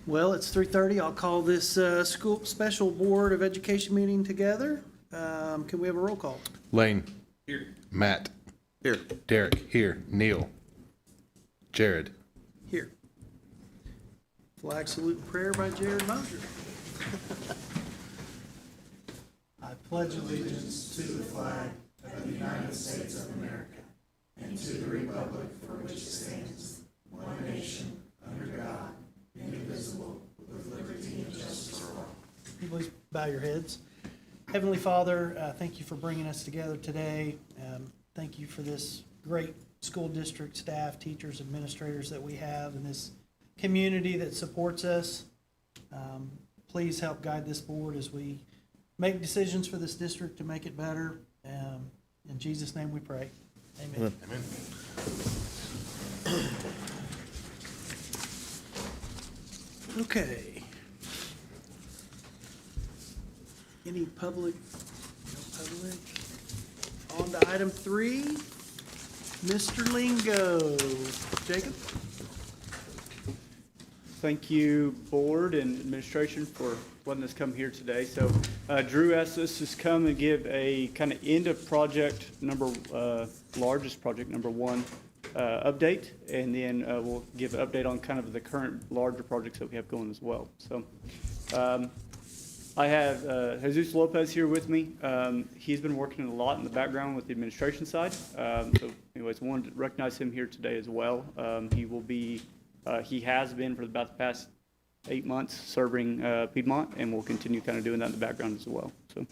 Well, it's 3:30. I'll call this school special Board of Education meeting together. Can we have a roll call? Lane. Here. Matt. Here. Derek. Here. Neil. Jared. Here. Flag salute and prayer by Jared Mosier. I pledge allegiance to the flag of the United States of America and to the republic for which it stands, one nation, under God, indivisible, with liberty and justice for all. Please bow your heads. Heavenly Father, thank you for bringing us together today. Thank you for this great school district staff, teachers, administrators that we have, and this community that supports us. Please help guide this board as we make decisions for this district to make it better. In Jesus' name we pray. Amen. Amen. Okay. Any public? No public. On to item 3, Mr. Lingo. Jacob? Thank you, board and administration, for letting us come here today. So Drew asked us to come and give a kind of end of project largest project number 1 update, and then we'll give an update on kind of the current larger projects that we have going as well. So I have Jesus Lopez here with me. He's been working a lot in the background with the administration side. So anyways, I wanted to recognize him here today as well. He has been for about the past 8 months serving Piedmont, and will continue kind of doing that in the background as well. So,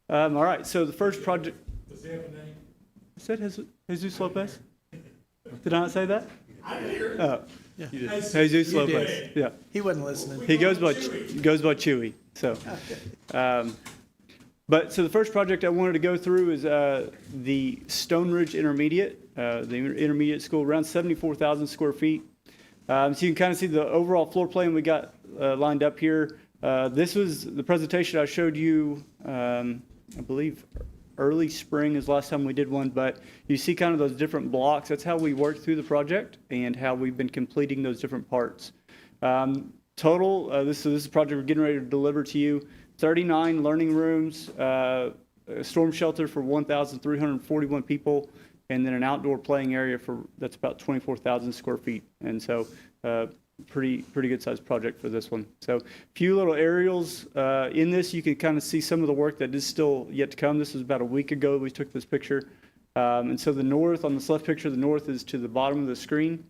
all right. So the first project. Does he have a name? I said Jesus Lopez. Did I not say that? I didn't hear it. Oh, Yeah. you did. You Jesus did. Lopez. Yeah. He wasn't listening. He goes by Chewy. So, but so the first project I wanted to go through is the Stone Ridge Intermediate, the intermediate school, around 74,000 square feet. So you can kind of see the overall floor plan we got lined up here. This was the presentation I showed you, I believe early spring is the last time we did one, but you see kind of those different blocks. That's how we worked through the project and how we've been completing those different parts. Total, this is a project we're getting ready to deliver to you. 39 learning rooms, a storm shelter for 1,341 people, and then an outdoor playing area that's about 24,000 square feet. And so pretty good sized project for this one. So a few little aerials in this. You can kind of see some of the work that is still yet to come. This was about a week ago we took this picture. And so the north, on this left picture, the north is to the bottom of the screen.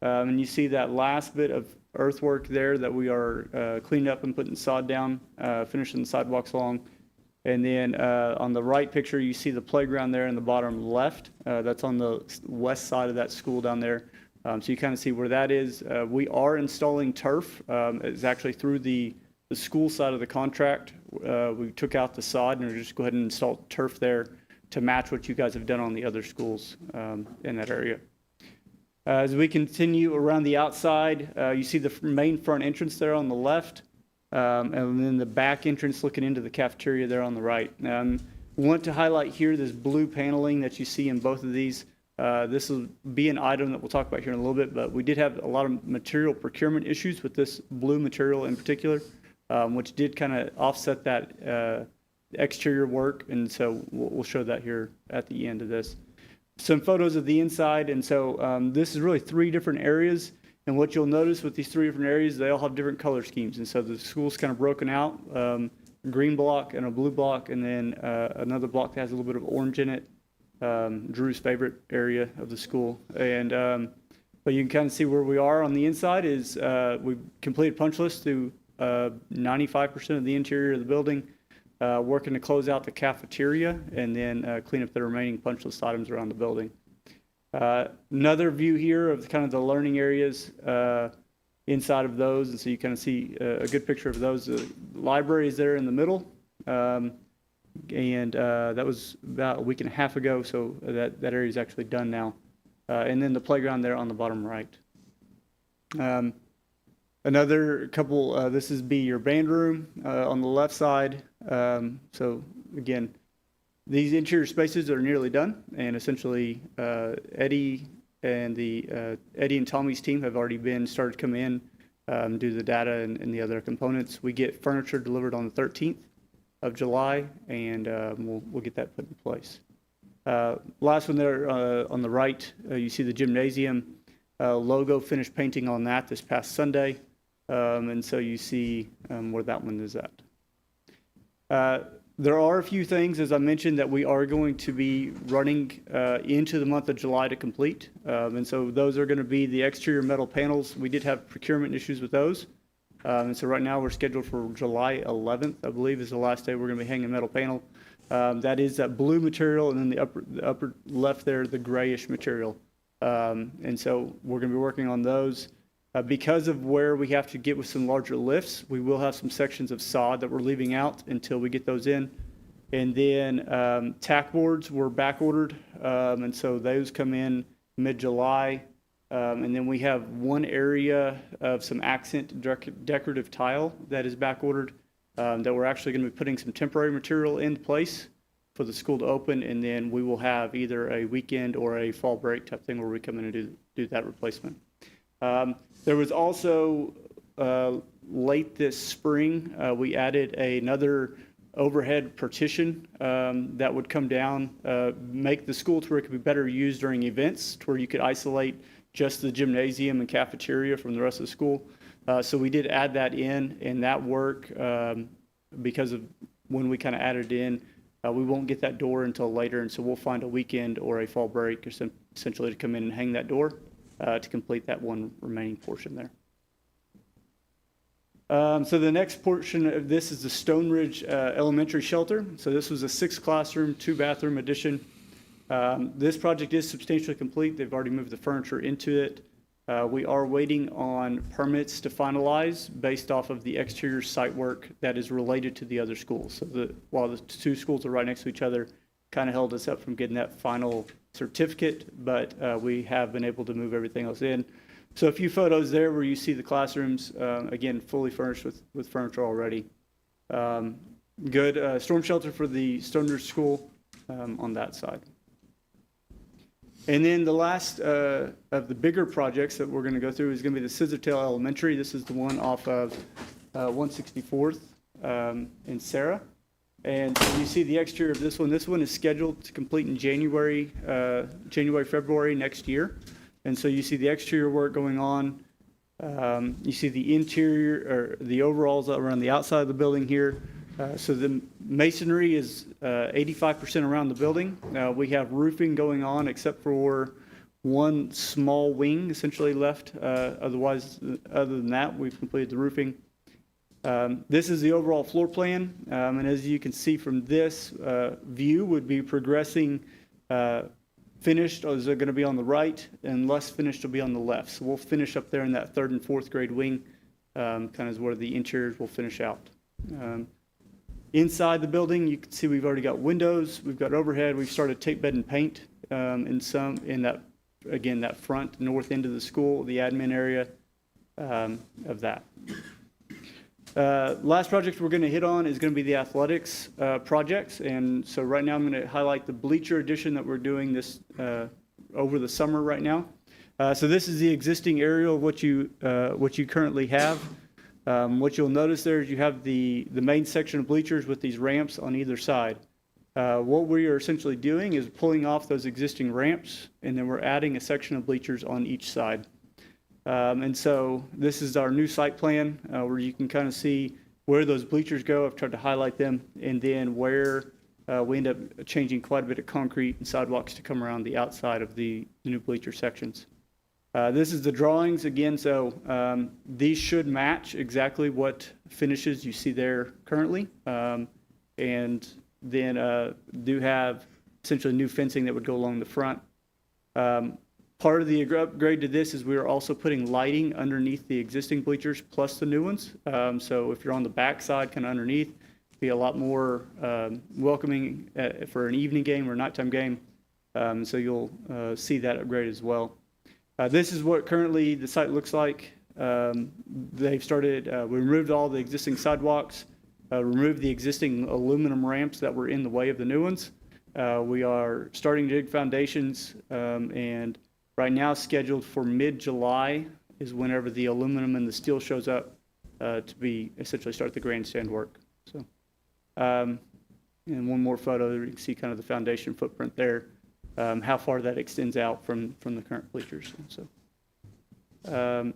And you see that last bit of earthwork there that we are cleaning up and putting sod down, finishing the sidewalks along. And then on the right picture, you see the playground there in the bottom left. That's on the west side of that school down there. So you kind of see where that is. We are installing turf. It's actually through the school side of the contract. We took out the sod and we're just go ahead and install turf there to match what you guys have done on the other schools in that area. As we continue around the outside, you see the main front entrance there on the left, and then the back entrance looking into the cafeteria there on the right. Want to highlight here this blue paneling that you see in both of these. This will be an item that we'll talk about here in a little bit, but we did have a lot of material procurement issues with this blue material in particular, which did kind of offset that exterior work, and so we'll show that here at the end of this. Some photos of the inside, and so this is really 3 different areas, and what you'll notice with these 3 different areas, they all have different color schemes, and so the school's kind of broken out, green block and a blue block, and then another block that has a little bit of orange in it, Drew's favorite area of the school. And but you can kind of see where we are on the inside is we've completed punch lists through 95% of the interior of the building. Working to close out the cafeteria and then clean up the remaining punch list items around the building. Another view here of kind of the learning areas inside of those, and so you kind of see a good picture of those. The library is there in the middle, and that was about a week and a half ago, so that area is actually done now. And then the playground there on the bottom right. Another couple, this is be your band room on the left side. So again, these interior spaces are nearly done, and essentially Eddie and Tommy's team have already started to come in do the data and the other components. We get furniture delivered on the 13th of July, and we'll get that put in place. Last one there on the right, you see the gymnasium logo finished painting on that this past Sunday, and so you see where that one is at. There are a few things, as I mentioned, that we are going to be running into the month of July to complete. And so those are going to be the exterior metal panels. We did have procurement issues with those. And so right now we're scheduled for July 11th, I believe is the last day we're going to be hanging metal panel. That is that blue material, and then the upper left there, the grayish material. And so we're going to be working on those. Because of where we have to get with some larger lifts, we will have some sections of sod that we're leaving out until we get those in. And then tack boards were back ordered, and so those come in mid-July. And then we have one area of some accent decorative tile that is back ordered that we're actually going to be putting some temporary material in place for the school to open. And then we will have either a weekend or a fall break type thing where we come in and do that replacement. There was also, late this spring, we added another overhead partition that would come down, make the school to where it could be better used during events, to where you could isolate just the gymnasium and cafeteria from the rest of the school. So we did add that in, and that work, because of when we kind of added it in, we won't get that door until later, and so we'll find a weekend or a fall break essentially to come in and hang that door. To complete that one remaining portion there. So the next portion of this is the Stone Ridge Elementary Shelter. So this was a 6-classroom, 2-bathroom addition. This project is substantially complete. They've already moved the furniture into it. We are waiting on permits to finalize based off of the exterior site work that is related to the other schools. So while the two schools are right next to each other, kind of held us up from getting that final certificate, but we have been able to move everything else in. So a few photos there where you see the classrooms, again, fully furnished with furniture already. Good storm shelter for the Stone Ridge School on that side. And then the last of the bigger projects that we're going to go through is going to be the Scissortail Elementary. This is the one off of 164th in Sarah. And so you see the exterior of this one. This one is scheduled to complete in January, February next year. And so you see the exterior work going on. You see the interior, or the overalls around the outside of the building here. So the masonry is 85% around the building. We have roofing going on except for one small wing essentially left. Otherwise, other than that, we've completed the roofing. This is the overall floor plan, and as you can see from this view, would be progressing. Finished is going to be on the right, and less finished will be on the left. So we'll finish up there in that 3rd and 4th grade wing, kind of is where the interiors will finish out. Inside the building, you can see we've already got windows, we've got overhead, we've started tape bed and paint in that, again, that front north end of the school, the admin area of that. Last project we're going to hit on is going to be the athletics projects, and so right now I'm going to highlight the bleacher addition that we're doing this over the summer right now. So this is the existing aerial of what you currently have. What you'll notice there is you have the main section of bleachers with these ramps on either side. What we are essentially doing is pulling off those existing ramps, and then we're adding a section of bleachers on each side. And so this is our new site plan where you can kind of see where those bleachers go. I've tried to highlight them, and then where we end up changing quite a bit of concrete and sidewalks to come around the outside of the new bleacher sections. This is the drawings again, so these should match exactly what finishes you see there currently, and then do have essentially new fencing that would go along the front. Part of the upgrade to this is we are also putting lighting underneath the existing bleachers plus the new ones. So if you're on the back side, kind of underneath, be a lot more welcoming for an evening game or nighttime game. So you'll see that upgrade as well. This is what currently the site looks like. They've started, we removed all the existing sidewalks, removed the existing aluminum ramps that were in the way of the new ones. We are starting to dig foundations, and right now scheduled for mid-July is whenever the aluminum and the steel shows up to be essentially start the grandstand work. So, and one more photo, you can see kind of the foundation footprint there, how far that extends out from the current bleachers. So, that's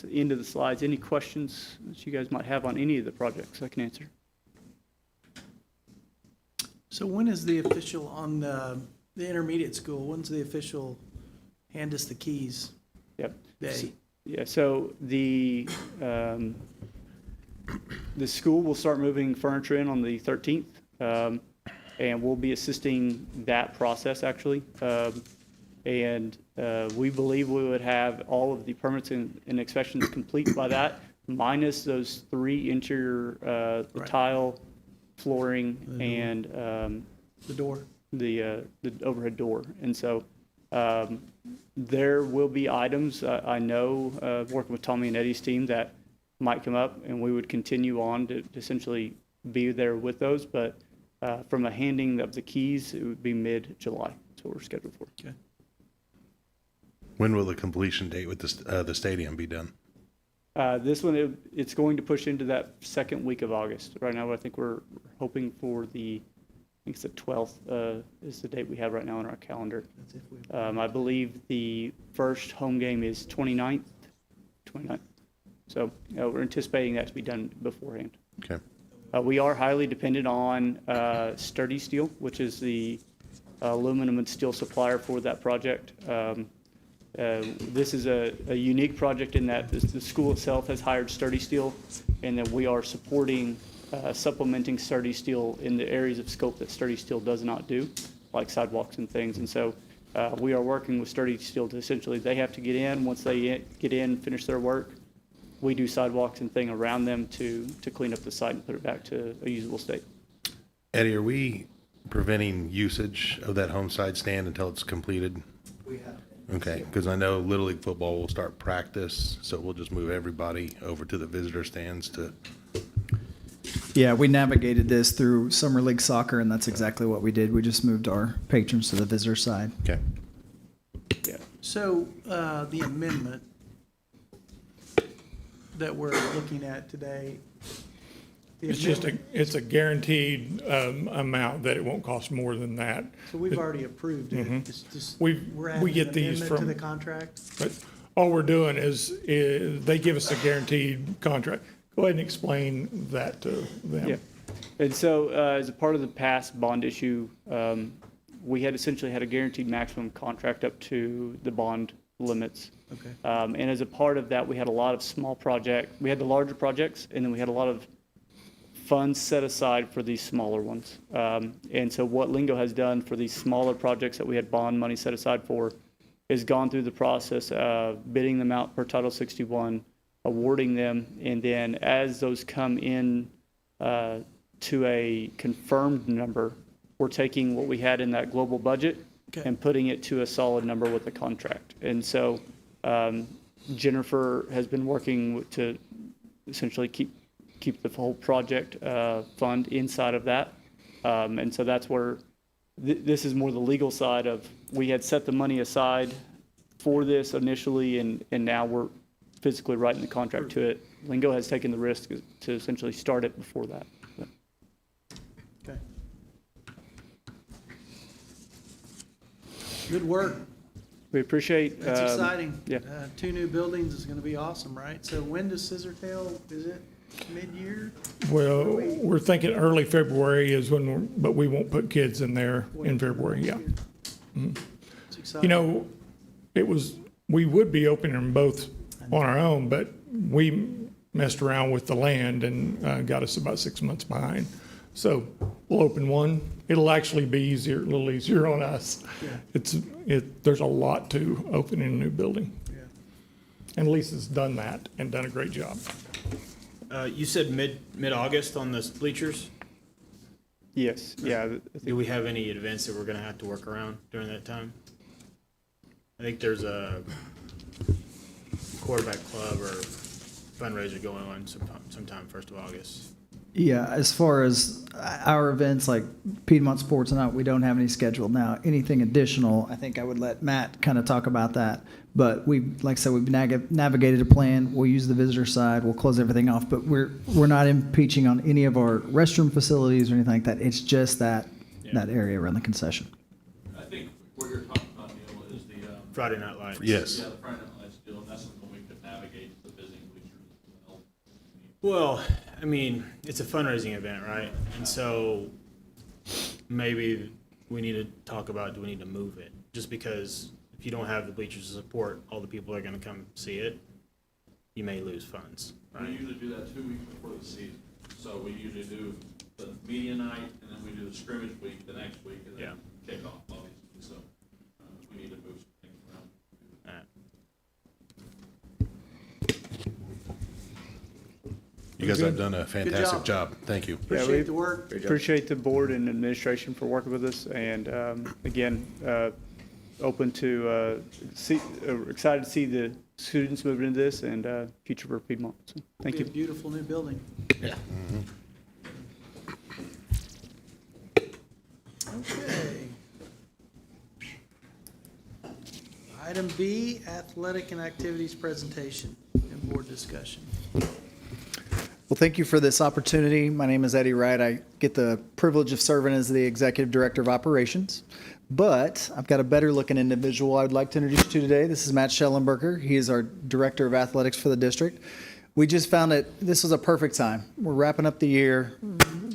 the end of the slides. Any questions that you guys might have on any of the projects I can answer? So when is the official on the intermediate school? When's the official hand us the keys Yep. day? Yeah, so the school will start moving furniture in on the 13th, and we'll be assisting that process actually. And we believe we would have all of the permits and inspections complete by that, minus those 3 interior, the Right. tile, flooring, The door. and The door? the overhead door. And so there will be items, I know, working with Tommy and Eddie's team, that might come up, and we would continue on to essentially be there with those. But from a handing of the keys, it would be mid-July. That's what we're scheduled for. Okay. When will the completion date with the stadium be done? This one, it's going to push into that second week of August. Right now, I think we're hoping for I think it's the 12th is the date we have right now on our calendar. That's if we. I believe the first home game is 29th. So we're anticipating that to be done beforehand. Okay. We are highly dependent on Sturdy Steel, which is the aluminum and steel supplier for that project. This is a unique project in that the school itself has hired Sturdy Steel, and that we are supporting, supplementing Sturdy Steel in the areas of scope that Sturdy Steel does not do, like sidewalks and things. And so we are working with Sturdy Steel to essentially, they have to get in. Once they get in, finish their work, we do sidewalks and thing around them to clean up the site and put it back to a usable state. Eddie, are we preventing usage of that home side stand until it's completed? We have. Okay, because I know Little League football will start practice, so we'll just move everybody over to the visitor stands to. Yeah, we navigated this through Summer League Soccer, and that's exactly what we did. We just moved our patrons to the visitor side. Okay. Yeah. So the amendment that we're looking at today. It's a guaranteed amount that it won't cost more than that. So we've already approved it. It's just, We we're adding get an these amendment to from, the contract. but all we're doing is they give us a guaranteed contract. Go ahead and explain that to them. Yeah. And so as a part of the past bond issue, we had essentially had a guaranteed maximum contract up to the bond limits. Okay. And as a part of that, we had a lot of small projects. We had the larger projects, and then we had a lot of funds set aside for these smaller ones. And so what Lingo has done for these smaller projects that we had bond money set aside for is gone through the process of bidding them out per Title 61, awarding them, and then as those come in to a confirmed number, we're taking what we had in that global budget Okay. and putting it to a solid number with the contract. And so Jennifer has been working to essentially keep the whole project fund inside of that. And so that's where this is more the legal side of, we had set the money aside for this initially, and now we're physically writing the contract to it. Lingo has taken the risk to essentially start it before that. Okay. Good work. We appreciate. That's exciting. yeah. 2 new buildings is gonna be awesome, right? So when does Scissortail, is it mid-year? Well, we're thinking early February is when, but we won't put kids in there in February, yeah. It's exciting. You know, we would be opening them both on our own, but we messed around with the land and got us about 6 months behind. So we'll open one. It'll actually be easier, a little easier on us. Yeah. There's a lot to opening a new building. Yeah. And Lisa's done that and done a great job. You said mid-August on the bleachers? Yes. Yeah. Do we have any events that we're gonna have to work around during that time? I think there's a quarterback club or fundraiser going on sometime 1st of August. Yeah, as far as our events like Piedmont Sports and we don't have any scheduled now. Anything additional, I think I would let Matt kind of talk about that. But like I said, we've navigated a plan. We'll use the visitor side. We'll close everything off. But we're not impeaching on any of our restroom facilities or anything like that. It's just that area around the concession. I think what you're talking about, Neil, is the Friday Night Lights. Yes. the Friday Night Lights deal, and that's something we could navigate the visiting bleachers as well. Well, I mean, it's a fundraising event, right? And so maybe we need to talk about, do we need to move it? Just because if you don't have the bleachers to support all the people that are going to come see it, you may lose funds, We right? usually do that 2 weeks before the season. So we usually do the media night, and then we do the scrimmage week the next week, and then kickoff, obviously. So we need to move some things around. All right. You guys have done a fantastic job. job. Thank you. Appreciate the work. Appreciate the board and administration for working with us, and again, open to excited to see the students moving into this and future for Piedmont. So, thank Be a you. beautiful new building. Okay. Item B, athletic and activities presentation and board discussion. Well, thank you for this opportunity. My name is Eddie Wright. I get the privilege of serving as the Executive Director of Operations. But I've got a better looking individual I'd like to introduce you to today. This is Matt Schellenberger. He is our Director of Athletics for the district. We just found that this was a perfect time. We're wrapping up the year,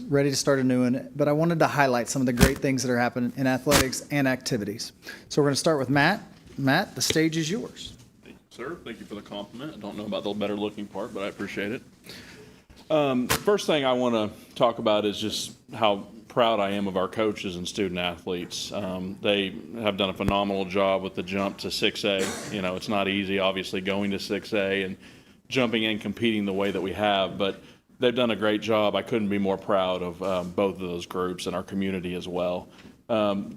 ready to start a new one. But I wanted to highlight some of the great things that are happening in athletics and activities. So we're going to start with Matt. Matt, the stage is yours. Thank you, sir. Thank you for the compliment. I don't know about the better looking part, but I appreciate it. First thing I want to talk about is just how proud I am of our coaches and student athletes. They have done a phenomenal job with the jump to 6A. You know, it's not easy, obviously, going to 6A and jumping in, competing the way that we have, but they've done a great job. I couldn't be more proud of both of those groups and our community as well.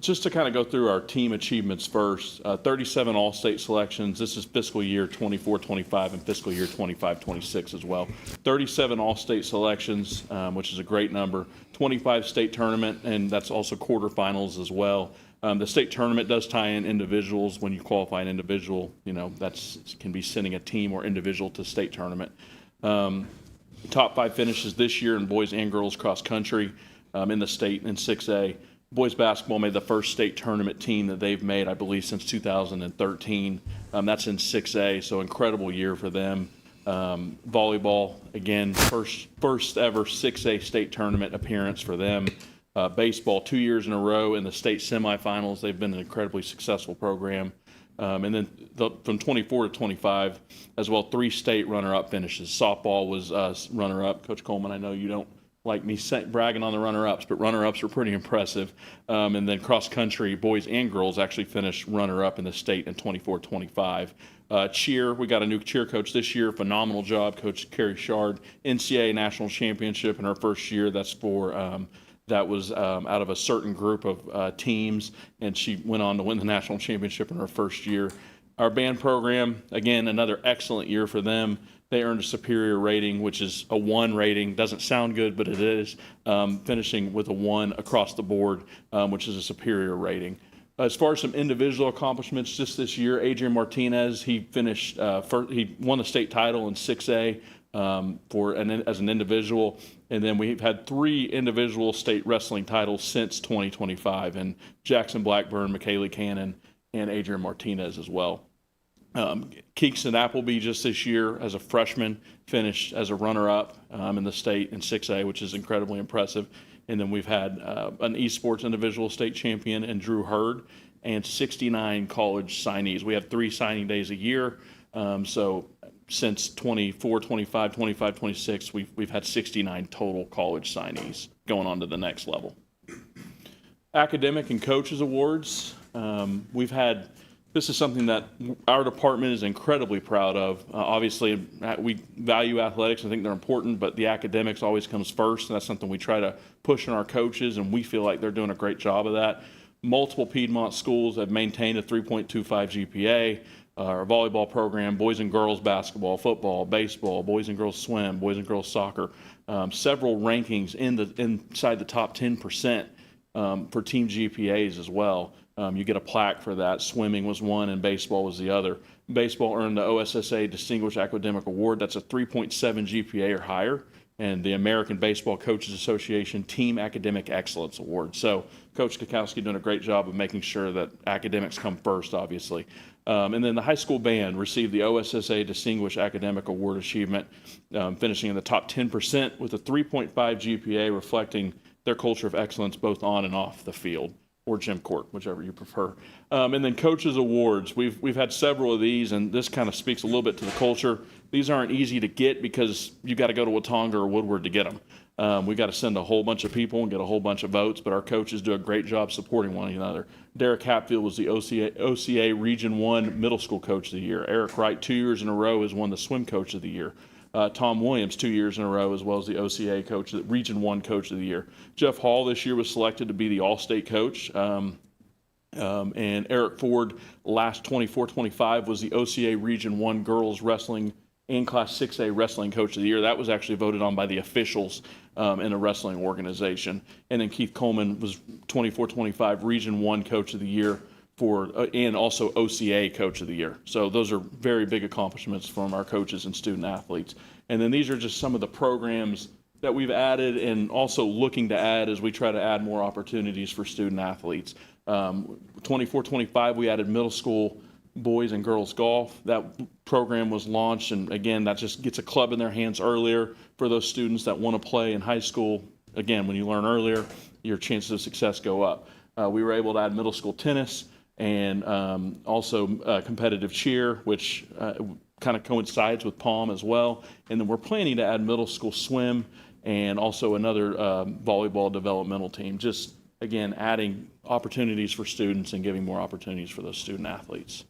Just to kind of go through our team achievements first, 37 all-state selections. This is fiscal year 24-25 and fiscal year 25-26 as well. 37 all-state selections, which is a great number. 25 state tournament, and that's also quarterfinals as well. The state tournament does tie in individuals. When you qualify an individual, you know, that's can be sending a team or individual to state tournament. Top 5 finishes this year in boys and girls cross country in the state in 6A. Boys basketball made the first state tournament team that they've made, I believe, since 2013. That's in 6A, so incredible year for them. Volleyball, again, first ever 6A state tournament appearance for them. Baseball, 2 years in a row in the state semifinals. They've been an incredibly successful program. And then from 24 to 25, as well, 3 state runner-up finishes. Softball was runner-up. Coach Coleman, I know you don't like me bragging on the runner-ups, but runner-ups are pretty impressive. And then cross-country, boys and girls actually finished runner-up in the state in 24-25. Cheer, we got a new cheer coach this year. Phenomenal job, Coach Carrie Shard. NCAA national championship in her first year. That's for that was out of a certain group of teams, and she went on to win the national championship in her first year. Our band program, again, another excellent year for them. They earned a superior rating, which is a 1 rating. Doesn't sound good, but it is. Finishing with a 1 across the board, which is a superior rating. As far as some individual accomplishments just this year, Adrian Martinez, he finished he won the state title in 6A as an individual. And then we've had 3 individual state wrestling titles since 2025, and Jackson Blackburn, McKaylee Cannon, and Adrian Martinez as well. Keekston Appleby just this year as a freshman finished as a runner-up in the state in 6A, which is incredibly impressive. And then we've had an esports individual state champion in Drew Hurd and 69 college signees. We have 3 signing days a year. So since 24, 25, 25, 26, we've had 69 total college signees going on to the next level. Academic and coaches awards. This is something that our department is incredibly proud of. Obviously, we value athletics. I think they're important, but the academics always comes first, and that's something we try to push on our coaches, and we feel like they're doing a great job of that. Multiple Piedmont schools have maintained a 3.25 GPA. our volleyball program, boys and girls basketball, football, baseball, boys and girls swim, boys and girls soccer, several rankings inside the top 10% for team GPAs as well. You get a plaque for that. Swimming was one and baseball was the other. Baseball earned the OSSA Distinguished Academic Award. That's a 3.7 GPA or higher. And the American Baseball Coaches Association Team Academic Excellence Award. So Coach Kukowski doing a great job of making sure that academics come first, obviously. And then the high school band received the OSSA Distinguished Academic Award Achievement, finishing in the top 10% with a 3.5 GPA, reflecting their culture of excellence both on and off the field, or gym court, whichever you prefer. And then coaches awards. We've had several of these, and this kind of speaks a little bit to the culture. These aren't easy to get because you got to go to Watonga or Woodward to get them. We got to send a whole bunch of people and get a whole bunch of votes, but our coaches do a great job supporting one another. Derek Hatfield was the OCA Region 1 Middle School Coach of the Year. Eric Wright, 2 years in a row, has won the Swim Coach of the Year. Tom Williams, 2 years in a row, as well as the OCA Coach, the Region 1 Coach of the Year. Jeff Hall this year was selected to be the All-State Coach. And Eric Ford, last 24-25, was the OCA Region 1 Girls Wrestling and Class 6A Wrestling Coach of the Year. That was actually voted on by the officials in a wrestling organization. And then Keith Coleman was 24-25 Region 1 Coach of the Year and also OCA Coach of the Year. So those are very big accomplishments from our coaches and student athletes. And then these are just some of the programs that we've added and also looking to add as we try to add more opportunities for student athletes. 24-25, we added middle school boys and girls golf. That program was launched, and again, that just gets a club in their hands earlier for those students that want to play in high school. Again, when you learn earlier, your chances of success go up. We were able to add middle school tennis and also competitive cheer, which kind of coincides with POM as well. And then we're planning to add middle school swim and also another volleyball developmental team. Just, again, adding opportunities for students and giving more opportunities for those student athletes.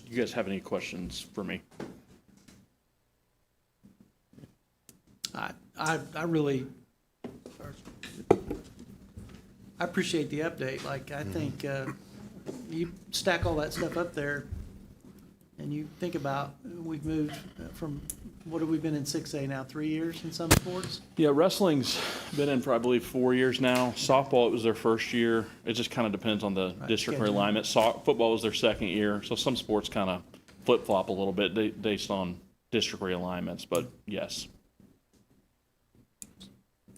You guys have any questions for me? I really appreciate the update. Like, I think you stack all that stuff up there and you think about, we've moved from, what have we been in 6A now, 3 years in some sports? Yeah, wrestling's been in for, I believe, 4 years now. Softball, it was their first year. It just kind of depends on the district schedule. realignment. Football was their second year. So some sports kind of flip-flop a little bit based on district realignments, but yes.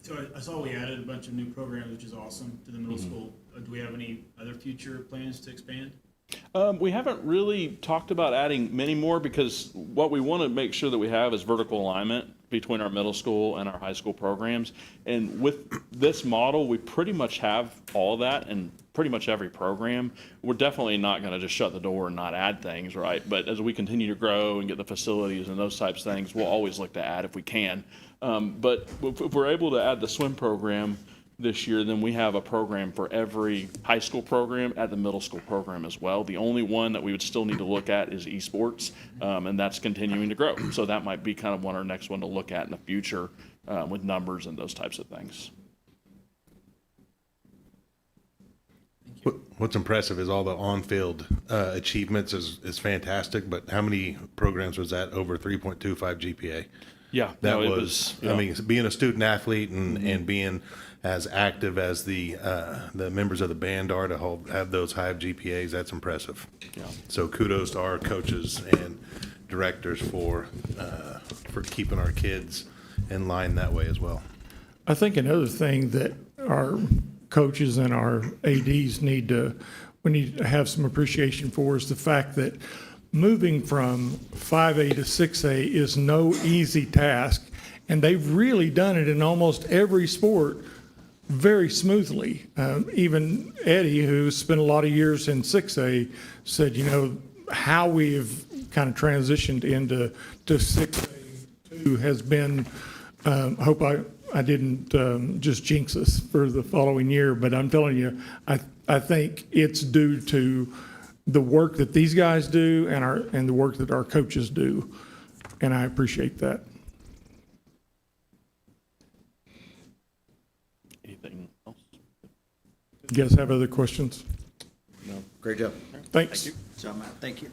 So I saw we added a bunch of new programs, which is awesome, to the middle school. Do we have any other future plans to expand? We haven't really talked about adding many more because what we want to make sure that we have is vertical alignment between our middle school and our high school programs. And with this model, we pretty much have all of that in pretty much every program. We're definitely not going to just shut the door and not add things, right? But as we continue to grow and get the facilities and those types of things, we'll always look to add if we can. But if we're able to add the swim program this year, then we have a program for every high school program at the middle school program as well. The only one that we would still need to look at is esports, and that's continuing to grow. So that might be kind of our next one to look at in the future with numbers and those types of things. What's impressive is all the on-field achievements is fantastic, but how many programs was that over 3.25 GPA? Yeah, That no, it was, yeah. I mean, being a student athlete and being as active as the members of the band are to have those high GPAs, that's impressive. Yeah. So kudos to our coaches and directors for keeping our kids in line that way as well. I think another thing that our coaches and our ADs we need to have some appreciation for is the fact that moving from 5A to 6A is no easy task, and they've really done it in almost every sport very smoothly. Even Eddie, who spent a lot of years in 6A, said, how we've kind of transitioned into 6A has been, hope I didn't just jinx us for the following year, but I'm telling you, I think it's due to the work that these guys do and the work that our coaches do, and I appreciate that. Anything else? You guys have other questions? No. Great job. Thanks. John, Matt, thank you.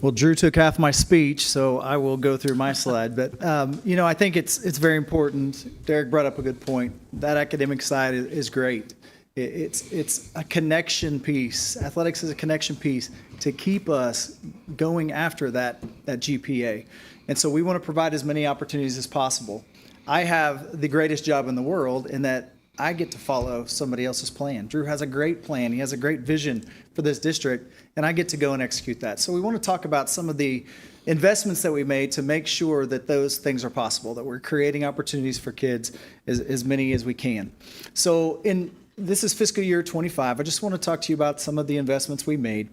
Well, Drew took half my speech, so I will go through my slide. But, I think it's very important. Derek brought up a good point. That academic side is great. It's a connection piece. Athletics is a connection piece to keep us going after that GPA. And so we want to provide as many opportunities as possible. I have the greatest job in the world in that I get to follow somebody else's plan. Drew has a great plan. He has a great vision for this district, and I get to go and execute that. So we want to talk about some of the investments that we made to make sure that those things are possible, that we're creating opportunities for kids, as many as we can. So this is fiscal year 25. I just want to talk to you about some of the investments we made.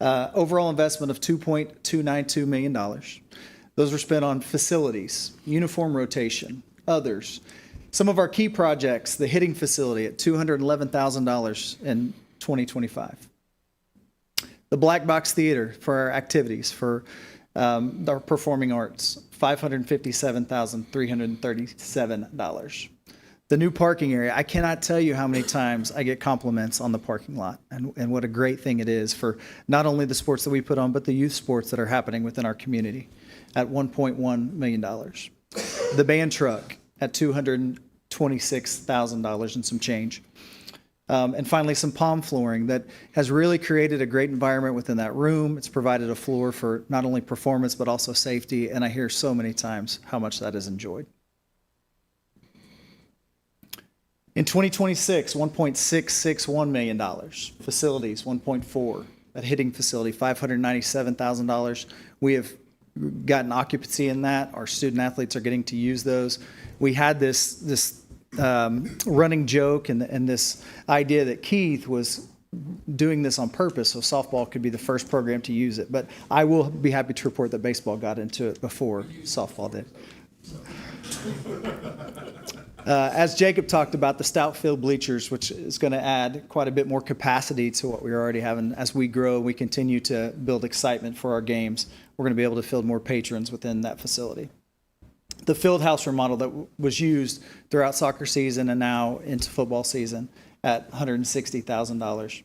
Overall investment of $2.292 million. Those were spent on facilities, uniform rotation, others. Some of our key projects, the hitting facility at $211,000 in 2025. The Black Box Theater for our activities, for our performing arts, $557,337. The new parking area, I cannot tell you how many times I get compliments on the parking lot and what a great thing it is for not only the sports that we put on, but the youth sports that are happening within our community at $1.1 million. The band truck at $226,000 and some change. And finally, some palm flooring that has really created a great environment within that room. It's provided a floor for not only performance, but also safety. And I hear so many times how much that is enjoyed. In 2026, $1.661 million. Facilities, $1.4. That hitting facility, $597,000. We have gotten occupancy in that. Our student athletes are getting to use those. We had this running joke and this idea that Keith was doing this on purpose so softball could be the first program to use it. But I will be happy to report that baseball got into it before softball did. As Jacob talked about, the Stout Field bleachers, which is going to add quite a bit more capacity to what we already have. And as we grow, we continue to build excitement for our games. We're going to be able to field more patrons within that facility. The field house remodel that was used throughout soccer season and now into football season at $160,000.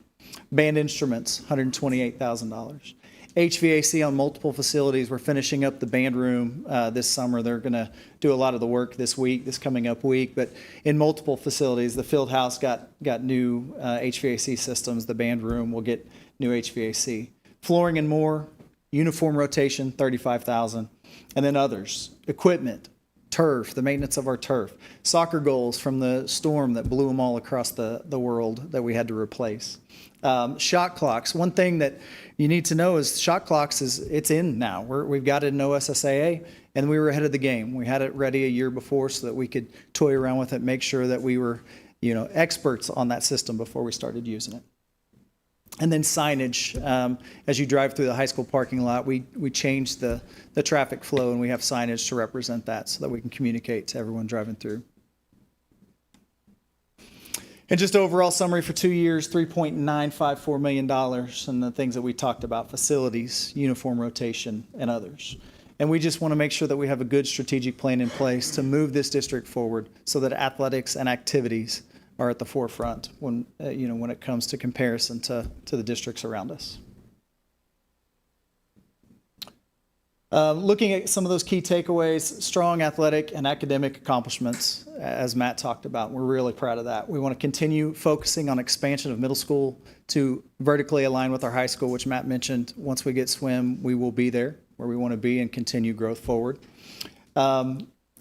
Band instruments, $128,000. HVAC on multiple facilities. We're finishing up the band room this summer. They're going to do a lot of the work this coming up week. But in multiple facilities, the field house got new HVAC systems. The band room will get new HVAC. Flooring and more. Uniform rotation, $35,000. And then others. Equipment, turf, the maintenance of our turf. Soccer goals from the storm that blew them all across the world that we had to replace. Shot clocks. One thing that you need to know is shot clocks it's in now. We've got it in OSSAA, and we were ahead of the game. We had it ready a year before so that we could toy around with it, make sure that we were, experts on that system before we started using it. And then signage. As you drive through the high school parking lot, we changed the traffic flow, and we have signage to represent that so that we can communicate to everyone driving through. And just overall summary for 2 years, $3.954 million, and the things that we talked about, facilities, uniform rotation, and others. And we just want to make sure that we have a good strategic plan in place to move this district forward so that athletics and activities are at the forefront when it comes to comparison to the districts around us. Looking at some of those key takeaways, strong athletic and academic accomplishments, as Matt talked about. We're really proud of that. We want to continue focusing on expansion of middle school to vertically align with our high school, which Matt mentioned. Once we get swim, we will be there where we want to be and continue growth forward.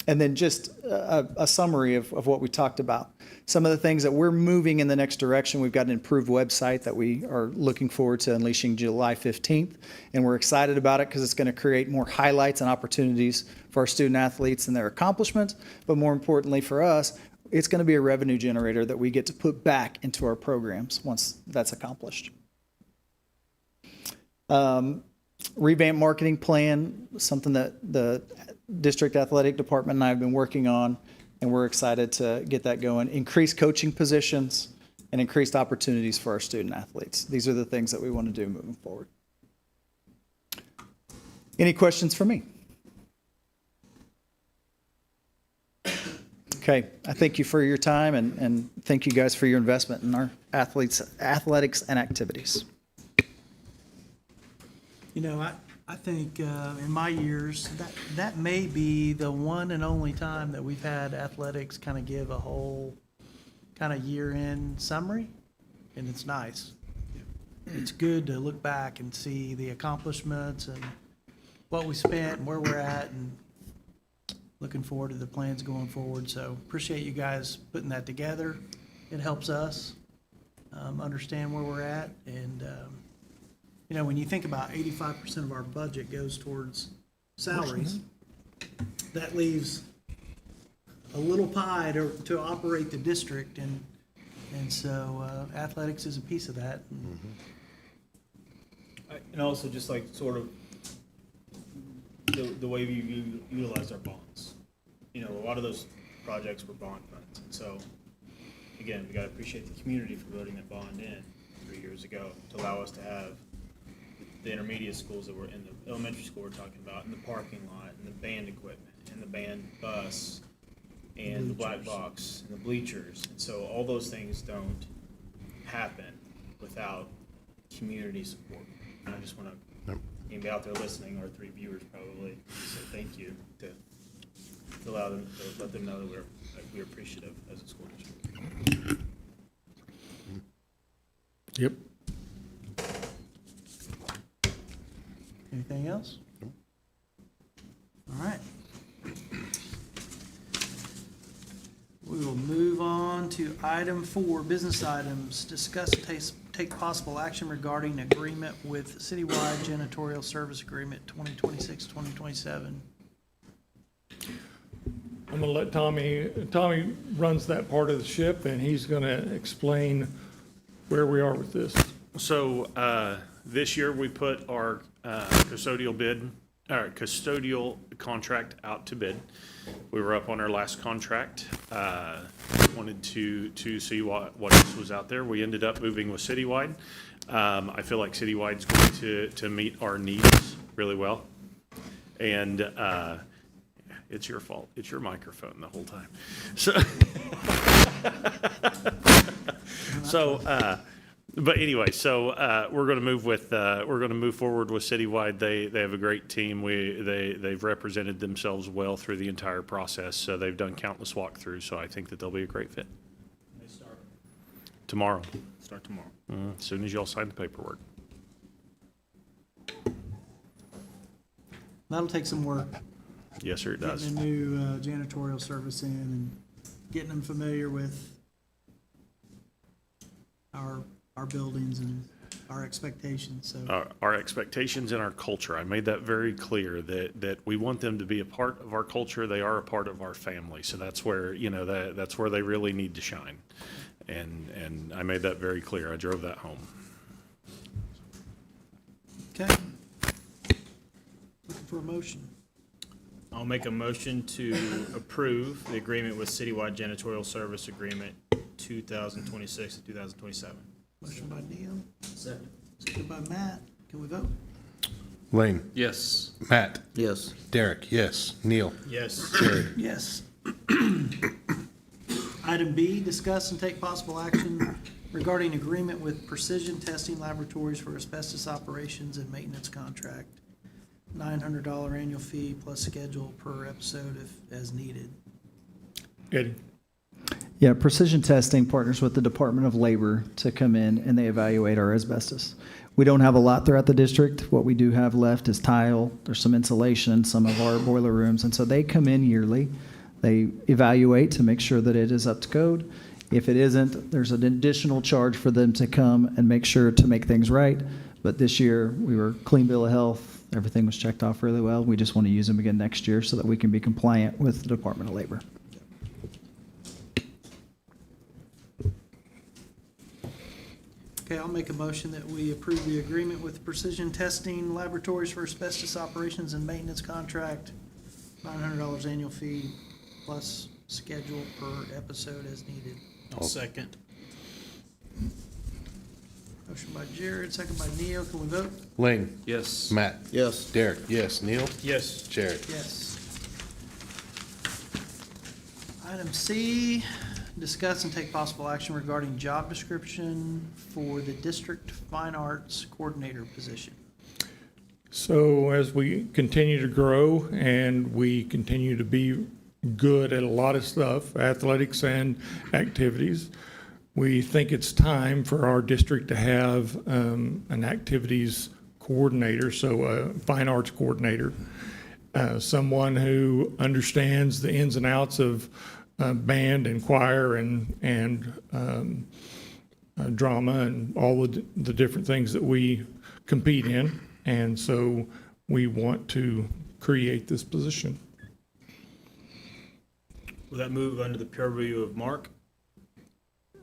And then just a summary of what we talked about. Some of the things that we're moving in the next direction. We've got an improved website that we are looking forward to unleashing July 15th. And we're excited about it because it's going to create more highlights and opportunities for our student athletes and their accomplishments. But more importantly for us, it's going to be a revenue generator that we get to put back into our programs once that's accomplished. Revamped marketing plan, something that the district athletic department and I have been working on, and we're excited to get that going. Increased coaching positions and increased opportunities for our student athletes. These are the things that we want to do moving forward. Any questions for me? Okay, I thank you for your time and thank you guys for your investment in our athletics and activities. You know, I think in my years, that may be the one and only time that we've had athletics kind of give a whole kind of year-end summary, and it's nice. It's good to look back and see the accomplishments and what we spent and where we're at, and looking forward to the plans going forward. So appreciate you guys putting that together. It helps us understand where we're at, and you know, when you think about 85% of our budget goes towards salaries, that leaves a little pie to operate the district, and so athletics is a piece of that. And also just like sort of the way we utilize our bonds. You know, a lot of those projects were bond funds. And so, again, we got to appreciate the community for voting that bond in 3 years ago to allow us to have the intermediate schools that were in the elementary school we're talking about, and the parking lot, and the band equipment, and the band bus, and the black box, and the bleachers. And so all those things don't happen without community support. And I just want to, anybody out there listening, our 3 viewers probably, say thank you to allow them, to let them know that we're appreciative as a school district. Yep. Anything else? All right. We will move on to item 4, business items. Discuss and take possible action regarding agreement with Citywide Janitorial Service Agreement 2026-2027. I'm gonna let Tommy runs that part of the ship, and he's gonna explain where we are with this. So this year, we put our custodial contract out to bid. We were up on our last contract. Wanted to see what else was out there. We ended up moving with Citywide. I feel like Citywide's going to meet our needs really well. And it's your fault. It's your microphone the whole time. But anyway, we're going to move forward with Citywide. They have a great team. They've represented themselves well through the entire process. So they've done countless walkthroughs. So I think that they'll be a great fit. They start Tomorrow, tomorrow. as soon as y'all sign the paperwork. That'll take some work, Yes, sir, it does. getting a new janitorial service in and getting them familiar with our buildings and our expectations, so. Our expectations and our culture. I made that very clear that we want them to be a part of our culture. They are a part of our family. So that's where, that's where they really need to shine. And I made that very clear. I drove that home. Okay. Looking for a motion. I'll make a motion to approve the agreement with Citywide Janitorial Service Agreement 2026 to 2027. Motion by Neil. Second by Matt. Can we vote? Lane, Yes. Matt, Yes. Derek, yes. Neil, Yes. Jared. Yes. Item B, discuss and take possible action regarding agreement with Precision Testing Laboratories for asbestos operations and maintenance contract. $900 annual fee plus schedule per episode if as needed. Eddie? Yeah, Precision Testing partners with the Department of Labor to come in and they evaluate our asbestos. We don't have a lot throughout the district. What we do have left is tile. There's some insulation in some of our boiler rooms. And so they come in yearly. They evaluate to make sure that it is up to code. If it isn't, there's an additional charge for them to come and make sure to make things right. But this year, we were clean bill of health. Everything was checked off really well. We just want to use them again next year so that we can be compliant with the Department of Labor. Okay, I'll make a motion that we approve the agreement with Precision Testing Laboratories for asbestos operations and maintenance contract. $900 annual fee plus schedule per episode as needed. I'll second. Motion by Jared, second by Neil. Can we vote? Lane, Yes. Matt, Yes. Derek, yes. Neil, Yes. Jared. Yes. Item C, discuss and take possible action regarding job description for the district fine arts coordinator position. So as we continue to grow and we continue to be good at a lot of stuff, athletics and activities, we think it's time for our district to have an activities coordinator, so a fine arts coordinator, someone who understands the ins and outs of band and choir and drama and all the different things that we compete in. And so we want to create this position. Will that move under the purview of Mark?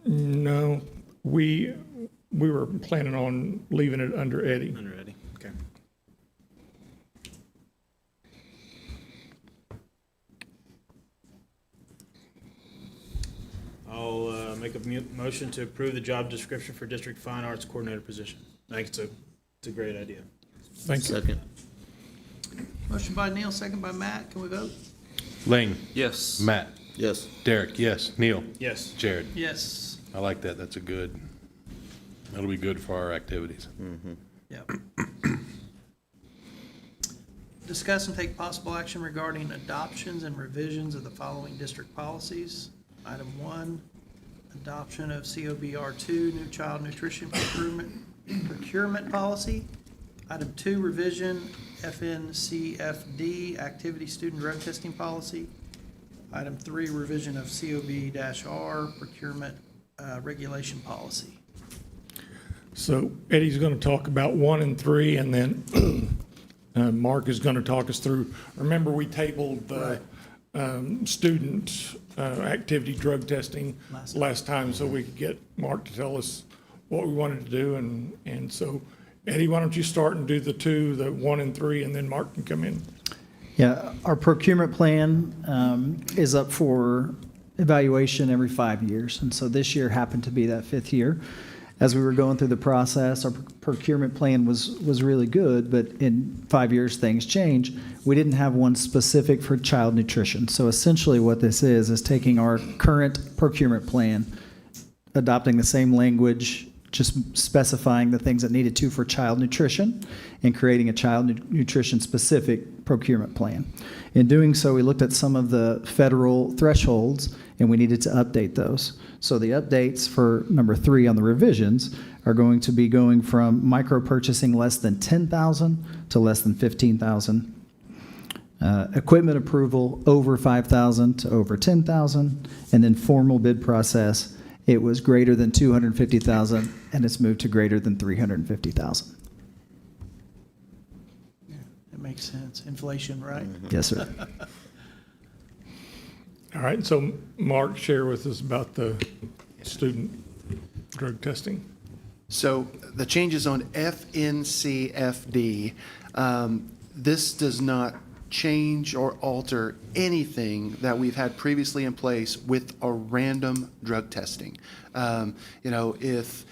No, we were planning on leaving it under Eddie. Under Eddie, okay. I'll make a motion to approve the job description for District Fine Arts Coordinator position. I think it's a great idea. Thank you. Second. Motion by Neil, second by Matt. Can we vote? Lane, Yes. Matt, Yes. Derek, yes. Neil, Yes. Jared. Yes. I like that. That'll be good for our activities. Yep. Discuss and take possible action regarding adoptions and revisions of the following district policies. Item 1, adoption of COBR2, new child nutrition procurement policy. Item 2, revision FNCFD, activity student drug testing policy. Item 3, revision of COB-R, procurement regulation policy. So Eddie's going to talk about 1 and 3, and then Mark is going to talk us through. Remember, we tabled the student activity drug testing last time so we could get Mark to tell us what we wanted to do. And so, Eddie, why don't you start and do the 2, the 1 and 3, and then Mark can come in. Yeah, our procurement plan is up for evaluation every 5 years. And so this year happened to be that 5th year. As we were going through the process, our procurement plan was really good, but in 5 years, things change. We didn't have one specific for child nutrition. So essentially what this is taking our current procurement plan, adopting the same language, just specifying the things that needed to for child nutrition, and creating a child nutrition specific procurement plan. In doing so, we looked at some of the federal thresholds, and we needed to update those. So the updates for number 3 on the revisions are going to be going from micro purchasing less than 10,000 to less than 15,000. Equipment approval over 5,000 to over 10,000, and then formal bid process, it was greater than 250,000, and it's moved to greater than 350,000. That makes sense. Inflation, right? Yes, sir. All right, so Mark, share with us about the student drug testing. So the changes on FNCFD, this does not change or alter anything that we've had previously in place with a random drug testing. If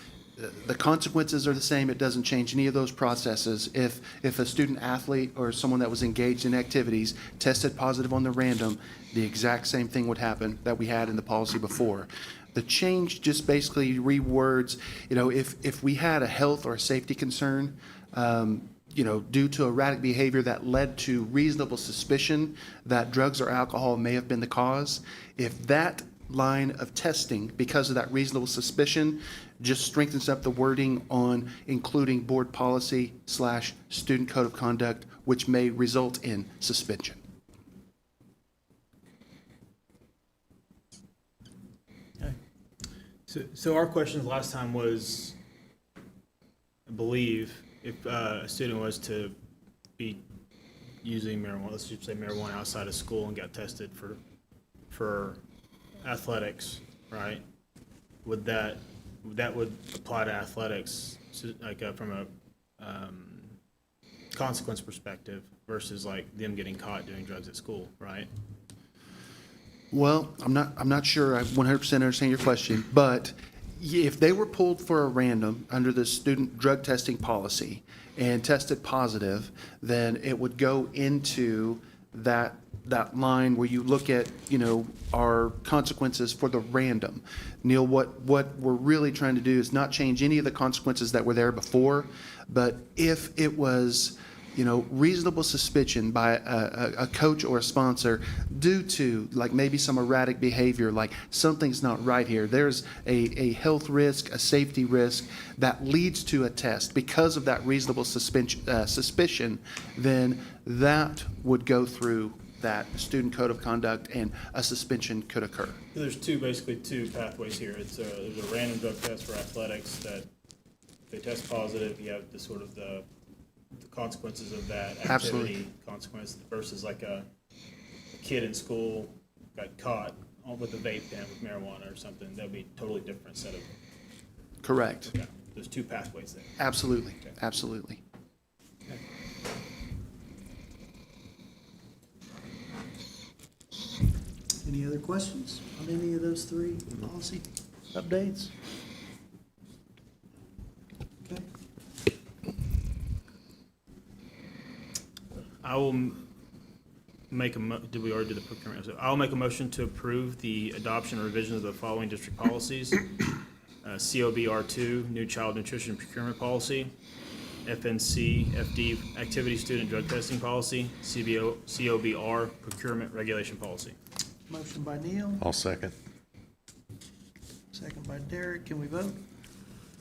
the consequences are the same, it doesn't change any of those processes. If a student athlete or someone that was engaged in activities tested positive on the random, the exact same thing would happen that we had in the policy before. The change just basically rewords, if we had a health or a safety concern, due to erratic behavior that led to reasonable suspicion that drugs or alcohol may have been the cause, if that line of testing, because of that reasonable suspicion, just strengthens up the wording on including board policy / student code of conduct, which may result in suspension. So our question last time was, I believe, if a student was to be using marijuana, let's just say marijuana outside of school and got tested for athletics, right? Would that would apply to athletics, like from a consequence perspective versus like them getting caught doing drugs at school, right? Well, I'm not sure I 100% understand your question, but if they were pulled for a random under the student drug testing policy and tested positive, then it would go into that line where you look at, our consequences for the random. Neil, what we're really trying to do is not change any of the consequences that were there before, but if it was reasonable suspicion by a coach or a sponsor due to like maybe some erratic behavior, like something's not right here. There's a health risk, a safety risk that leads to a test because of that reasonable suspicion, then that would go through that student code of conduct and a suspension could occur. There's basically two pathways here. There's a random drug test for athletics that if they test positive, you have the consequences of that activity. Absolutely. Consequence versus like a kid in school got caught with a vape pen with marijuana or something. That'd be a totally different set of. Correct. Yeah, there's two pathways there. Absolutely. Okay. Absolutely. Any other questions on any of those three policy updates? Okay. I will make did we already do the procurement? So I'll make a motion to approve the adoption and revision of the following district policies. COBR2, new child nutrition procurement policy. FNC, FD, activity student drug testing policy. COBR, procurement regulation policy. Motion by Neil, I'll second. second by Derek. Can we vote?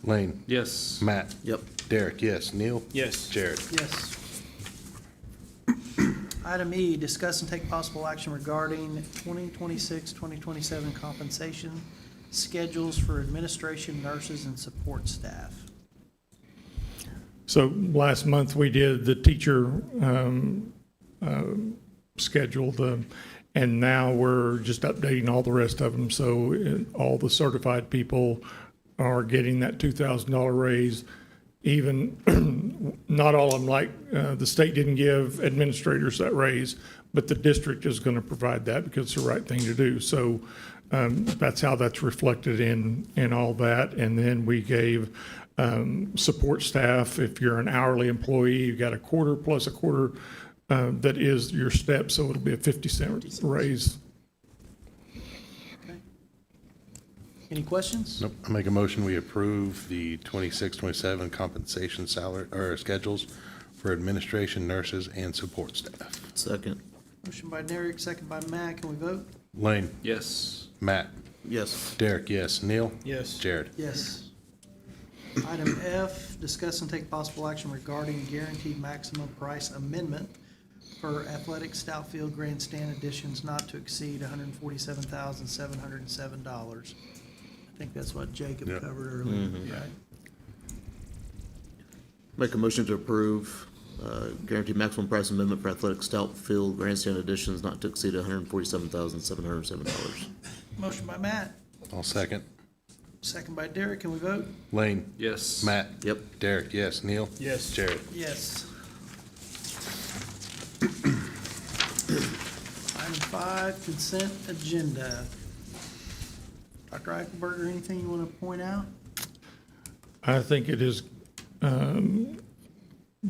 Lane? Yes. Matt? Yep. Derek, yes. Neil? Yes. Jared? Yes. Item E, discuss and take possible action regarding 2026-2027 compensation schedules for administration, nurses, and support staff. So last month, we did the teacher schedule, and now we're just updating all the rest of them. So all the certified people are getting that $2,000 raise. Even, not all of them, like the state didn't give administrators that raise, but the district is going to provide that because it's the right thing to do. So that's how that's reflected in all that. And then we gave support staff, if you're an hourly employee, you got a quarter plus a quarter that is your step, so it'll be a 50-cent raise. Okay. Any questions? Nope. I make a motion, we approve the 26-27 compensation salary, or schedules for administration, nurses, and support staff. Second. Motion by Derek, second by Matt. Can we vote? Lane? Yes. Matt? Yes. Derek, yes. Neil? Yes. Jared? Yes. Item F, discuss and take possible action regarding guaranteed maximum price amendment for athletic Stoutfield grandstand additions not to exceed $147,707. I think that's what Jacob Yep. covered earlier, right? Make a motion to approve guaranteed maximum price amendment for athletic stout field grandstand additions not to exceed $147,707. Motion by Matt, I'll second. second by Derek. Can we vote? Lane? Yes. Matt? Yep. Derek, yes. Neil? Yes. Jared? Yes. Item 5, consent agenda. Dr. Eichelberger, anything you want to point out? I think it is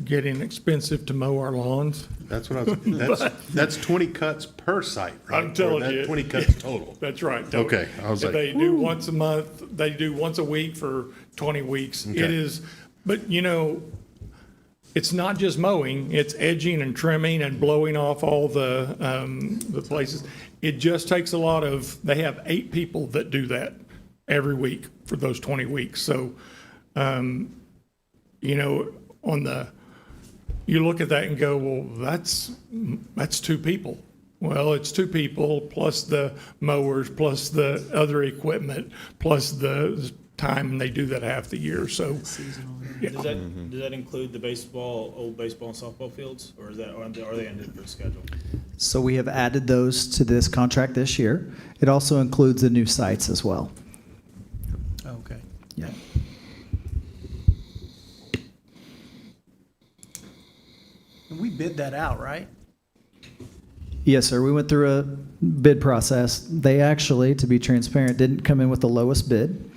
getting expensive to mow our lawns. That's what I was, that's 20 cuts per site, right? I'm telling Or that you. 20 cuts total. That's right. Okay, I was If like, they do once a month, they do once a week for 20 weeks. It Okay. is, but it's not just mowing, it's edging and trimming and blowing off all the places. It just takes a lot of, they have 8 people that do that every week for those 20 weeks. So, you look at that and go, well, that's 2 people. Well, it's 2 people plus the mowers, plus the other equipment, plus the time, and they do that half the year. So Seasonal. Does that include the old baseball and softball fields, or are they on a different schedule? So we have added those to this contract this year. It also includes the new sites as well. Okay. Yeah. And we bid that out, right? Yes, sir. We went through a bid process. They actually, to be transparent, didn't come in with the lowest bid.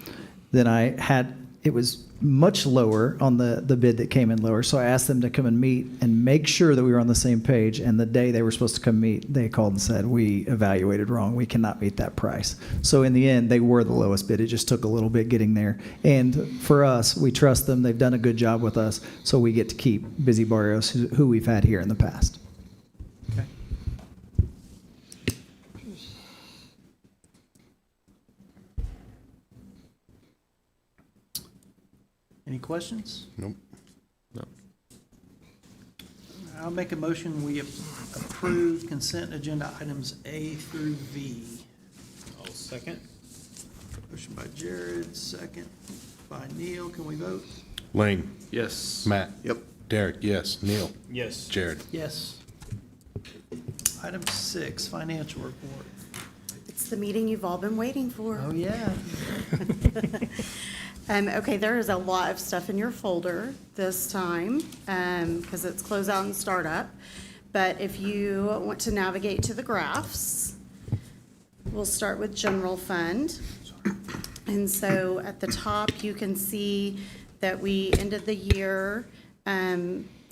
Then I had it was much lower on the bid that came in lower. So I asked them to come and meet and make sure that we were on the same page. And the day they were supposed to come meet, they called and said, we evaluated wrong. We cannot meet that price. So in the end, they were the lowest bid. It just took a little bit getting there. And for us, we trust them. They've done a good job with us. So we get to keep Busy Barrios, who we've had here in the past. Okay. Any questions? Nope. No. I'll make a motion, we approve consent agenda items A through V. I'll second. Motion by Jared, second by Neil. Can we vote? Lane, Yes. Matt, Yep. Derek, yes. Neil, Yes. Jared. Yes. Item 6, financial report. It's the meeting you've all been waiting for. Oh, yeah. Okay, there is a lot of stuff in your folder this time, because it's closeout and startup. But if you want to navigate to the graphs, we'll start with general fund. And so at the top, you can see that we ended the year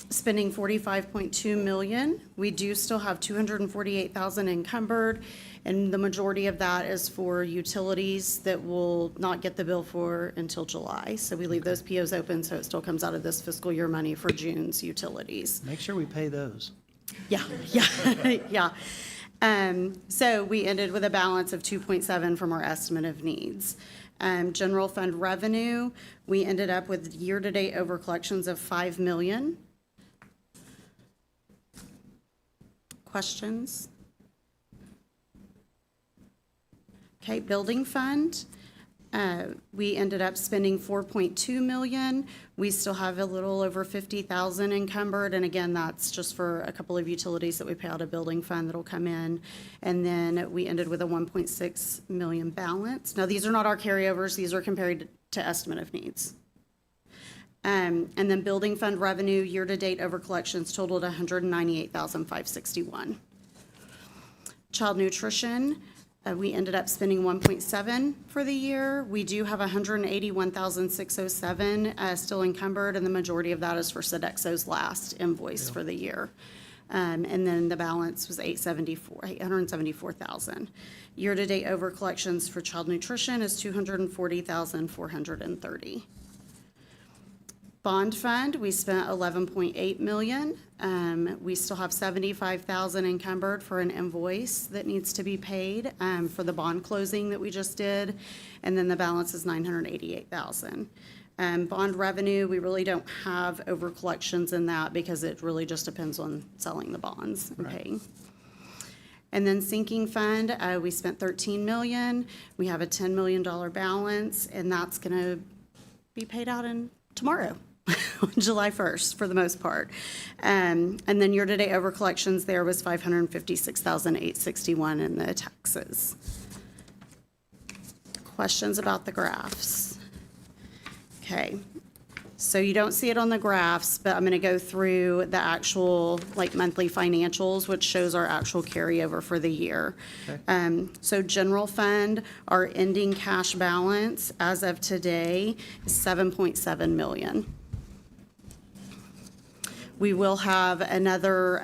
spending $45.2 million. We do still have $248,000 encumbered, and the majority of that is for utilities that will not get the bill for until July. So we leave those POs open, so it still comes out of this fiscal year money for June's utilities. Make sure we pay those. Yeah, yeah. So we ended with a balance of 2.7 from our estimate of needs. General fund revenue, we ended up with year-to-date over collections of $5 million. Questions? Okay, building fund, we ended up spending $4.2 million. We still have a little over $50,000 encumbered, and again, that's just for a couple of utilities that we pay out of building fund that'll come in. And then we ended with a $1.6 million balance. Now, these are not our carryovers, these are compared to estimate of needs. And then building fund revenue, year-to-date over collections totaled $198,561. Child nutrition, we ended up spending 1.7 for the year. We do have 181,607 still encumbered, and the majority of that is for Sodexo's last invoice for the year. And then the balance was 874,000. Year-to-date over collections for child nutrition is 240,430. Bond fund, we spent 11.8 million. We still have 75,000 encumbered for an invoice that needs to be paid for the bond closing that we just did, and then the balance is 988,000. Bond revenue, we really don't have over collections in that because it really just depends on selling the bonds and paying. And then sinking fund, we spent 13 million. We have a $10 million balance, and that's gonna be paid out in tomorrow. On July 1st, for the most part. And then year-to-date over collections there was 556,861 in the taxes. Questions about the graphs? Okay, so you don't see it on the graphs, but I'm gonna go through the actual monthly financials, which shows our actual carryover for the year. Okay. So general fund, our ending cash balance as of today is 7.7 million. We will have another